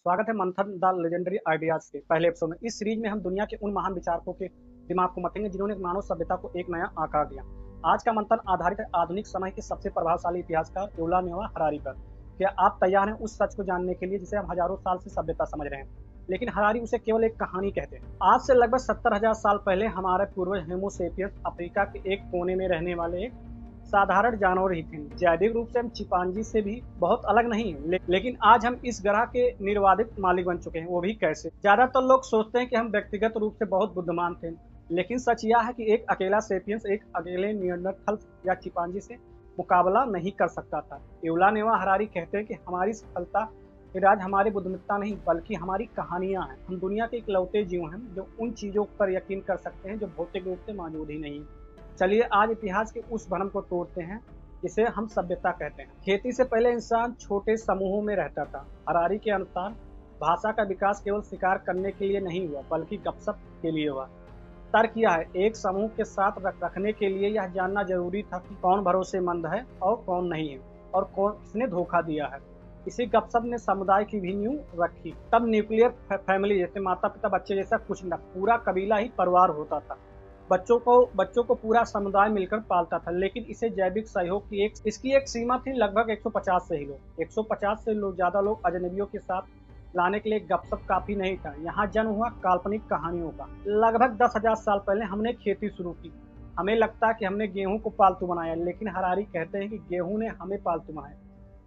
स्वागत है मंथन द लेजेंडरी आइडियाज के पहले एपिसोड में। इस सीरीज में हम दुनिया के उन महान विचारकों के दिमाग को मथेंगे जिन्होंने मानव सभ्यता को एक नया आकार दिया। आज का मंथन आधारित है आधुनिक समय के सबसे प्रभावशाली इतिहासकार युवल नोआ हरारी पर। क्या आप तैयार हैं उस सच को जानने के लिए जिसे हम हजारों साल से सभ्यता समझ रहे हैं, लेकिन हरारी उसे केवल एक कहानी कहते हैं। आज से लगभग 70,000 साल पहले हमारे पूर्वज होमो सेपियंस अफ्रीका के एक कोने में रहने वाले एक साधारण जानवर ही थे। जैविक रूप से हम चिंपांजी से भी बहुत अलग नहीं है, लेकिन आज हम इस ग्रह के निर्वाधित मालिक बन चुके हैं। वो भी कैसे? ज्यादातर लोग सोचते हैं कि हम व्यक्तिगत रूप से बहुत बुद्धिमान थे, लेकिन सच यह है कि एक अकेला सेपियंस एक अकेले निएंडरथल या चिंपांजी से मुकाबला नहीं कर सकता था। युवल नोआ हरारी कहते हैं कि हमारी सफलता के राज हमारी बुद्धिमत्ता नहीं बल्कि हमारी कहानियां हैं। हम दुनिया के इकलौते जीव हैं जो उन चीजों पर यकीन कर सकते हैं जो भौतिक रूप से मौजूद ही नहीं। चलिए आज इतिहास के उस भ्रम को तोड़ते हैं जिसे हम सभ्यता कहते हैं। खेती से पहले इंसान छोटे समूहों में रहता था। हरारी के अनुसार भाषा का विकास केवल शिकार करने के लिए नहीं हुआ बल्कि गपशप के लिए हुआ। तर्क यह है, एक समूह के साथ रखने के लिए यह जानना जरूरी था कि कौन भरोसेमंद है और कौन नहीं है और कौन किसने धोखा दिया है। इसी गपशप ने समुदाय की भी नींव रखी। तब न्यूक्लियर फैमिली जैसे माता पिता बच्चे जैसा कुछ न, पूरा कबीला ही परिवार होता था। बच्चों को पूरा समुदाय मिलकर पालता था, लेकिन इसे जैविक सहयोग की इसकी एक सीमा थी। लगभग 150 से ही लोग 150 से ज्यादा लोग अजनबियों के साथ लाने के लिए गपशप काफी नहीं था। यहाँ जन्म हुआ काल्पनिक कहानियों का। लगभग 10,000 साल पहले हमने खेती शुरू की। हमें लगता है कि हमने गेहूं को पालतू बनाया, लेकिन हरारी कहते हैं कि गेहूं ने हमें पालतू बनाया।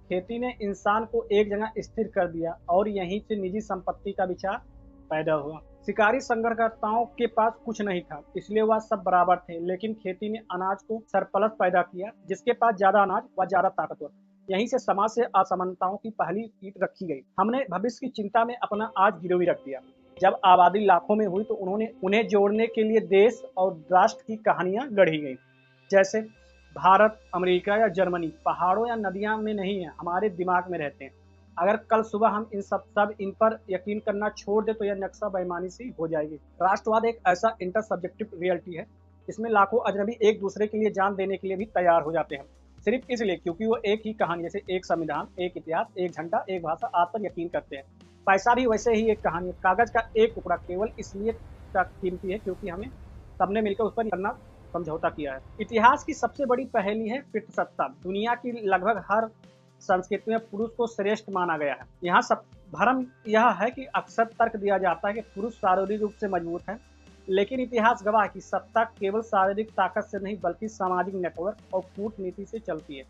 खेती ने इंसान को एक जगह स्थिर कर दिया और यहीं से निजी संपत्ति का विचार पैदा हुआ। शिकारी संग्रहकर्ताओं के पास कुछ नहीं था, इसलिए वह सब बराबर थे, लेकिन खेती ने अनाज को सरप्लस पैदा किया। जिसके पास ज्यादा अनाज वह ज्यादा ताकतवर। यहीं से समाज से असमानताओं की पहली ईंट रखी गई। हमने भविष्य की चिंता में अपना आज गिरवी रख दिया। जब आबादी लाखों में हुई तो उन्हें जोड़ने के लिए देश और राष्ट्र की कहानियां गढ़ी गई। जैसे भारत, अमेरिका या जर्मनी पहाड़ों या नदियां में नहीं है, हमारे दिमाग में रहते हैं। अगर कल सुबह हम इन पर यकीन करना छोड़ दे तो यह नक्शा बेईमानी सी हो जाएगी। राष्ट्रवाद एक ऐसा इंटर सब्जेक्टिव रियलिटी है जिसमें लाखों अजनबी एक दूसरे के लिए जान देने के लिए भी तैयार हो जाते हैं, सिर्फ इसलिए क्योंकि वो एक ही कहानी जैसे एक संविधान, एक इतिहास, एक झंडा, एक भाषा आदि पर यकीन करते हैं। पैसा भी वैसे ही एक कहानी है। कागज का एक टुकड़ा केवल इसलिए कीमती है क्योंकि हमें सबने मिलकर उस पर करना समझौता किया है। इतिहास की सबसे बड़ी पहेली है पितृसत्ता। दुनिया की लगभग हर संस्कृति में पुरुष को श्रेष्ठ माना गया है। यहाँ सब भ्रम यह है कि अक्सर तर्क दिया जाता है कि पुरुष शारीरिक रूप से मजबूत है, लेकिन इतिहास गवाह की सत्ता केवल शारीरिक ताकत से नहीं बल्कि सामाजिक नेटवर्क और कूटनीति से चलती है।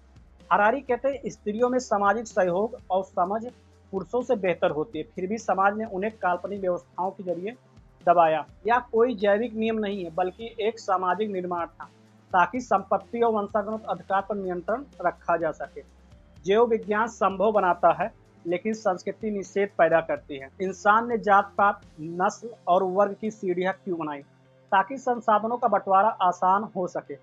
हरारी कहते हैं स्त्रियों में सामाजिक सहयोग और समझ पुरुषों से बेहतर होती है, फिर भी समाज ने उन्हें काल्पनिक व्यवस्थाओं के जरिए दबाया। यह कोई जैविक नियम नहीं है बल्कि एक सामाजिक निर्माण था ताकि संपत्ति और वंशानुगत अधिकार पर नियंत्रण रखा जा सके। जैव विज्ञान संभव बनाता है लेकिन संस्कृति निषेध पैदा करती है। इंसान ने जात पात, नस्ल और वर्ग की सीढ़ियां क्यों बनाई? ताकि संसाधनों का बंटवारा आसान हो सके।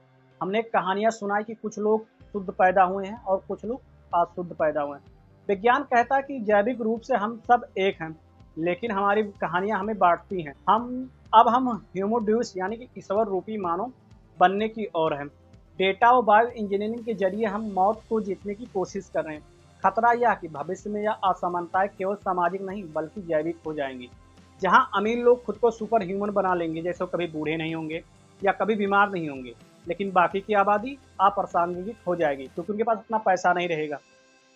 हमने कहानियां सुनाई कि कुछ लोग शुद्ध पैदा हुए हैं और कुछ लोग अशुद्ध पैदा हुए हैं। विज्ञान कहता है कि जैविक रूप से हम सब एक हैं, लेकिन हमारी कहानियां हमें बांटती हैं। हम ह्यूमन ड्यूस यानी कि ईश्वर रूपी मानव बनने की ओर हैं। डेटा और बायो इंजीनियरिंग के जरिए हम मौत को जीतने की कोशिश कर रहे हैं। खतरा यह कि भविष्य में यह असमानताएं केवल सामाजिक नहीं बल्कि जैविक हो जाएंगी। जहां अमीर लोग खुद को सुपर ह्यूमन बना लेंगे, जैसे वो कभी बूढ़े नहीं होंगे या कभी बीमार नहीं होंगे, लेकिन बाकी की आबादी अप्रासंगिक हो जाएगी क्योंकि उनके पास उतना पैसा नहीं रहेगा।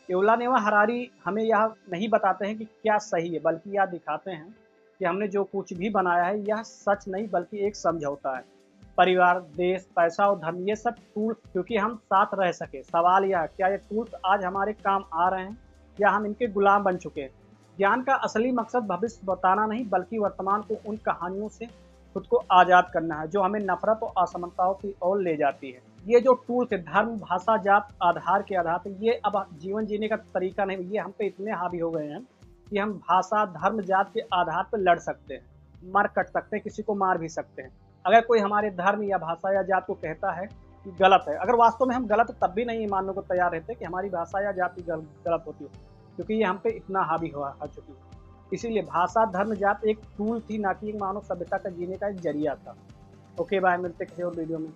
युवल नोआ हरारी हमें यह नहीं बताते हैं कि क्या सही है, बल्कि यह दिखाते हैं कि हमने जो कुछ भी बनाया है यह सच नहीं बल्कि एक समझौता है। परिवार, देश, पैसा और धर्म ये सब टूल्स क्योंकि हम साथ रह सके। सवाल यह, क्या ये टूल्स आज हमारे काम आ रहे हैं या हम इनके गुलाम बन चुके हैं? ज्ञान का असली मकसद भविष्य बताना नहीं बल्कि वर्तमान को उन कहानियों से खुद को आज़ाद करना है जो हमें नफरत और असमानताओं की ओर ले जाती है। ये जो टूल्स है धर्म, भाषा, जात आधार के आधार पर, ये अब जीवन जीने का तरीका नहीं, ये हम पे इतने हावी हो गए हैं कि हम भाषा, धर्म, जात के आधार पर लड़ सकते हैं, मर कट सकते हैं, किसी को मार भी सकते हैं। अगर कोई हमारे धर्म या भाषा या जात को कहता है कि गलत है, अगर वास्तव में हम गलत है तब भी नहीं मानने को तैयार रहते कि हमारी भाषा या जाति गलत होती है, क्योंकि ये हम पे इतना हावी हो चुकी है। इसीलिए भाषा, धर्म, जात एक टूल थी, ना कि मानव सभ्यता का जीने का एक जरिया था। ओके बाय, मिलते किसी और वीडियो में।